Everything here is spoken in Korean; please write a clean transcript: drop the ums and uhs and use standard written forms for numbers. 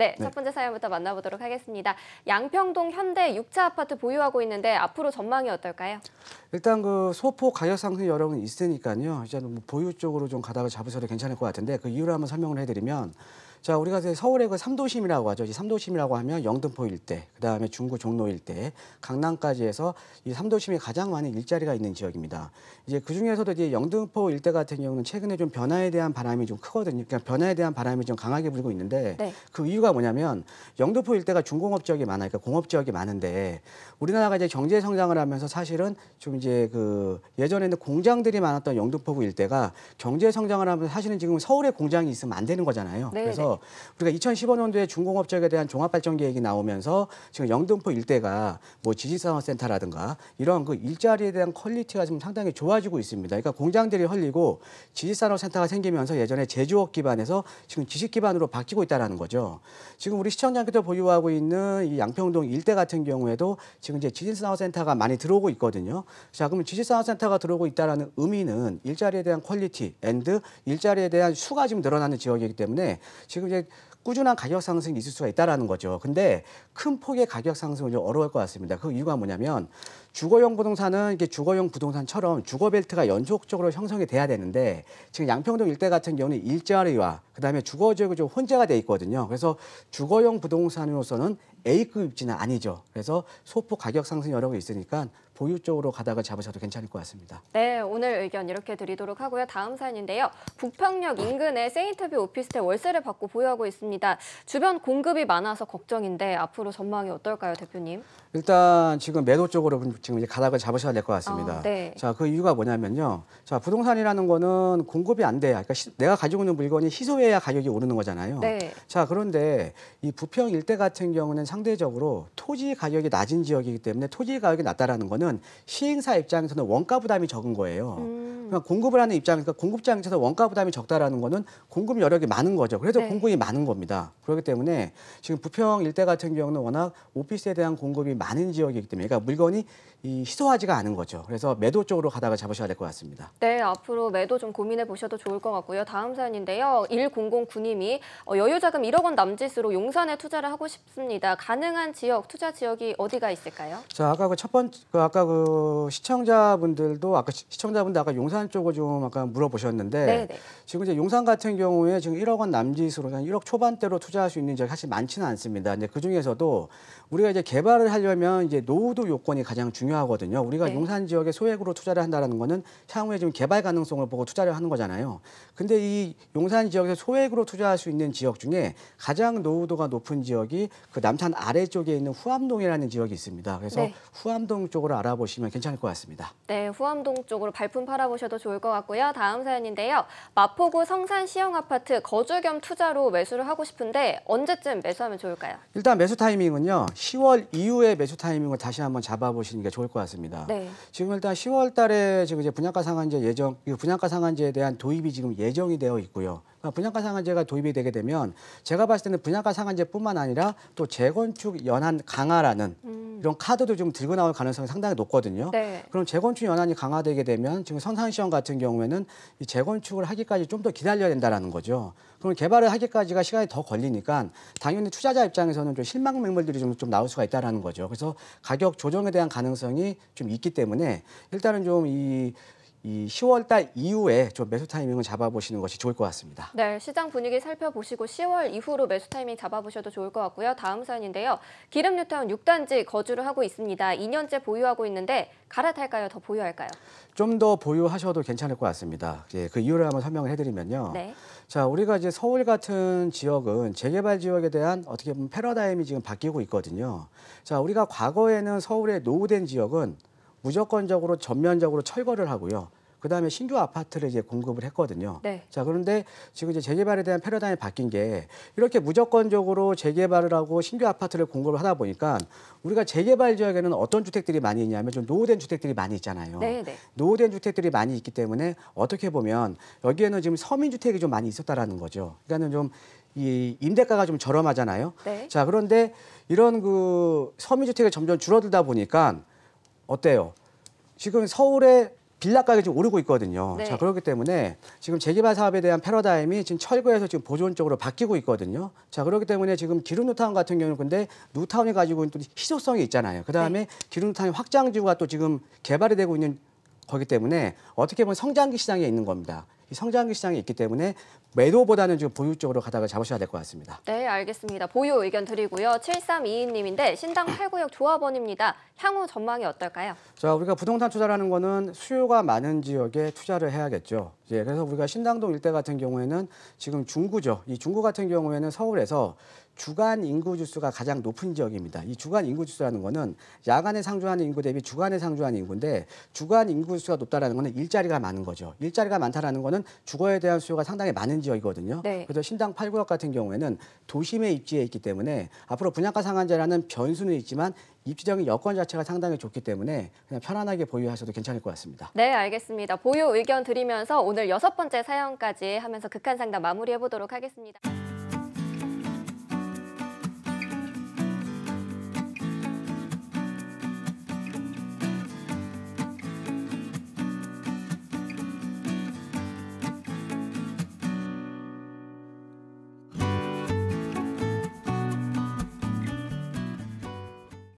네, 네. 첫 번째 사연부터 만나보도록 하겠습니다. 양평동 현대 6차 아파트 보유하고 있는데 앞으로 전망이 어떨까요? 일단 그 소폭 가격 상승 여력은 있으니까요. 이제 뭐 보유 쪽으로 좀 가닥을 잡으셔도 괜찮을 것 같은데 그 이유를 한번 설명을 해드리면 자 우리가 이제 서울의 그 3도심이라고 하죠. 이 3도심이라고 하면 영등포 일대, 그다음에 중구 종로 일대, 강남까지 해서 이 3도심이 가장 많은 일자리가 있는 지역입니다. 이제 그 중에서도 이제 영등포 일대 같은 경우는 최근에 좀 변화에 대한 바람이 좀 크거든요. 그러니까 변화에 대한 바람이 좀 강하게 불고 있는데 네. 그 이유가 뭐냐면 영등포 일대가 중공업 지역이 많아요. 그러니까 공업 지역이 많은데 우리나라가 이제 경제 성장을 하면서 사실은 좀 이제 그 예전에는 공장들이 많았던 영등포구 일대가 경제 성장을 하면서 사실은 지금 서울에 공장이 있으면 안 되는 거잖아요. 네, 그래서 우리가 2015년도에 중공업 지역에 대한 종합발전 계획이 나오면서 지금 영등포 일대가 뭐 지식산업센터라든가 이런 그 일자리에 대한 퀄리티가 지금 상당히 좋아지고 있습니다. 그러니까 공장들이 헐리고 지식산업센터가 생기면서 예전에 제조업 기반에서 지금 지식 기반으로 바뀌고 있다는 거죠. 지금 우리 시청자께서 보유하고 있는 이 양평동 일대 같은 경우에도 지금 이제 지식산업센터가 많이 들어오고 있거든요. 자, 그러면 지식산업센터가 들어오고 있다는 의미는 일자리에 대한 퀄리티 앤드 일자리에 대한 수가 지금 늘어나는 지역이기 때문에 지금 이제 꾸준한 가격 상승이 있을 수가 있다는 거죠. 근데 큰 폭의 가격 상승은 좀 어려울 것 같습니다. 그 이유가 뭐냐면 주거용 부동산은 이게 주거용 부동산처럼 주거벨트가 연속적으로 형성이 돼야 되는데 지금 양평동 일대 같은 경우는 일자리와 그다음에 주거 지역이 좀 혼재가 돼 있거든요. 그래서 주거용 부동산으로서는 A급 입지는 아니죠. 그래서 소폭 가격 상승 여력이 있으니까 보유 쪽으로 가닥을 잡으셔도 괜찮을 것 같습니다. 네, 오늘 의견 이렇게 드리도록 하고요. 다음 사연인데요. 북평역 인근에 세인트뷰 오피스텔 월세를 받고 보유하고 있습니다. 주변 공급이 많아서 걱정인데 앞으로 전망이 어떨까요, 대표님? 일단 지금 매도 쪽으로 지금 이제 가닥을 잡으셔야 될 것 같습니다. 네. 자, 그 이유가 뭐냐면요. 자, 부동산이라는 거는 공급이 안 돼요. 그러니까 내가 가지고 있는 물건이 희소해야 가격이 오르는 거잖아요. 네. 자, 그런데 이 부평 일대 같은 경우는 상대적으로 토지 가격이 낮은 지역이기 때문에 토지 가격이 낮다라는 거는 시행사 입장에서는 원가 부담이 적은 거예요. 그러니까 공급을 하는 입장에서 공급자 입장에서 원가 부담이 적다라는 거는 공급 여력이 많은 거죠. 그래서 네. 공급이 많은 겁니다. 그렇기 때문에 지금 부평 일대 같은 경우는 워낙 오피스에 대한 공급이 많은 지역이기 때문에 그러니까 물건이 희소하지가 않은 거죠. 그래서 매도 쪽으로 가다가 잡으셔야 될 것 같습니다. 네, 앞으로 매도 좀 고민해 보셔도 좋을 것 같고요. 다음 사연인데요. 1009님이 여유자금 1억 원 남짓으로 용산에 투자를 하고 싶습니다. 가능한 지역, 투자 지역이 어디가 있을까요? 자, 아까 그 첫 번째, 아까 그 시청자분들도 아까 용산 쪽을 좀 아까 물어보셨는데 네네. 지금 이제 용산 같은 경우에 지금 1억 원 남짓으로 한 1억 초반대로 투자할 수 있는 지역이 사실 많지는 않습니다. 근데 그 중에서도 우리가 이제 개발을 하려면 이제 노후도 요건이 가장 중요하거든요. 우리가 네. 용산 지역에 소액으로 투자를 한다는 거는 향후에 좀 개발 가능성을 보고 투자를 하는 거잖아요. 근데 이 용산 지역에서 소액으로 투자할 수 있는 지역 중에 가장 노후도가 높은 지역이 그 남산 아래쪽에 있는 후암동이라는 지역이 있습니다. 그래서 네. 후암동 쪽으로 알아보시면 괜찮을 것 같습니다. 네, 후암동 쪽으로 발품 팔아보셔도 좋을 것 같고요. 다음 사연인데요. 마포구 성산 시형 아파트 거주 겸 투자로 매수를 하고 싶은데 언제쯤 매수하면 좋을까요? 일단 매수 타이밍은요. 10월 이후에 매수 타이밍을 다시 한번 잡아보시는 게 좋을 것 같습니다. 네. 지금 일단 10월 달에 지금 이제 분양가 상한제에 대한 도입이 지금 예정이 되어 있고요. 분양가 상한제가 도입이 되게 되면 제가 봤을 때는 분양가 상한제뿐만 아니라 또 재건축 연한 강화라는 이런 카드도 좀 들고 나올 가능성이 상당히 높거든요. 네. 그럼 재건축 연한이 강화되게 되면 지금 성산시형 같은 경우에는 이 재건축을 하기까지 좀 더 기다려야 된다는 거죠. 그럼 개발을 하기까지가 시간이 더 걸리니까 당연히 투자자 입장에서는 좀 실망 매물들이 좀 나올 수가 있다는 거죠. 그래서 가격 조정에 대한 가능성이 좀 있기 때문에 일단은 좀 이 10월 달 이후에 좀 매수 타이밍을 잡아보시는 것이 좋을 것 같습니다. 네, 시장 분위기 살펴보시고 10월 이후로 매수 타이밍 잡아보셔도 좋을 것 같고요. 다음 사연인데요. 기름 뉴타운 6단지 거주를 하고 있습니다. 2년째 보유하고 있는데 갈아탈까요? 더 보유할까요? 좀 더 보유하셔도 괜찮을 것 같습니다. 예, 그 이유를 한번 설명을 해드리면요. 네. 자, 우리가 이제 서울 같은 지역은 재개발 지역에 대한 어떻게 보면 패러다임이 지금 바뀌고 있거든요. 자, 우리가 과거에는 서울의 노후된 지역은 무조건적으로 전면적으로 철거를 하고요. 그다음에 신규 아파트를 이제 공급을 했거든요. 네. 자, 그런데 지금 이제 재개발에 대한 패러다임이 바뀐 게 이렇게 무조건적으로 재개발을 하고 신규 아파트를 공급을 하다 보니까 우리가 재개발 지역에는 어떤 주택들이 많이 있냐면 좀 노후된 주택들이 많이 있잖아요. 네. 노후된 주택들이 많이 있기 때문에 어떻게 보면 여기에는 지금 서민주택이 좀 많이 있었다라는 거죠. 그러니까는 좀 이 임대가가 좀 저렴하잖아요. 네. 자, 그런데 이런 그 서민주택이 점점 줄어들다 보니까 어때요? 지금 서울의 빌라 가격이 좀 오르고 있거든요. 네. 자, 그렇기 때문에 지금 재개발 사업에 대한 패러다임이 지금 철거에서 지금 보존 쪽으로 바뀌고 있거든요. 자, 그렇기 때문에 지금 기름 뉴타운 같은 경우는 근데 뉴타운이 가지고 있는 또 희소성이 있잖아요. 그다음에 기름 뉴타운 확장지구가 또 지금 개발이 되고 있는 거기 때문에 어떻게 보면 성장기 시장에 있는 겁니다. 이 성장기 시장에 있기 때문에 매도보다는 지금 보유 쪽으로 가다가 잡으셔야 될 것 같습니다. 네, 알겠습니다. 보유 의견 드리고요. 7322님인데 신당 8구역 조합원입니다. 향후 전망이 어떨까요? 자, 우리가 부동산 투자라는 거는 수요가 많은 지역에 투자를 해야겠죠. 예, 그래서 우리가 신당동 일대 같은 경우에는 지금 중구죠. 이 중구 같은 경우에는 서울에서 주간 인구 지수가 가장 높은 지역입니다. 이 주간 인구 지수라는 거는 야간에 상주하는 인구 대비 주간에 상주하는 인구인데 주간 인구 지수가 높다라는 거는 일자리가 많은 거죠. 일자리가 많다라는 거는 주거에 대한 수요가 상당히 많은 지역이거든요. 네. 그래서 신당 8구역 같은 경우에는 도심에 입지해 있기 때문에 앞으로 분양가 상한제라는 변수는 있지만 입지적인 여건 자체가 상당히 좋기 때문에 그냥 편안하게 보유하셔도 괜찮을 것 같습니다. 네, 알겠습니다. 보유 의견 드리면서 오늘 6번째 사연까지 하면서 극한 상담 마무리해 보도록 하겠습니다.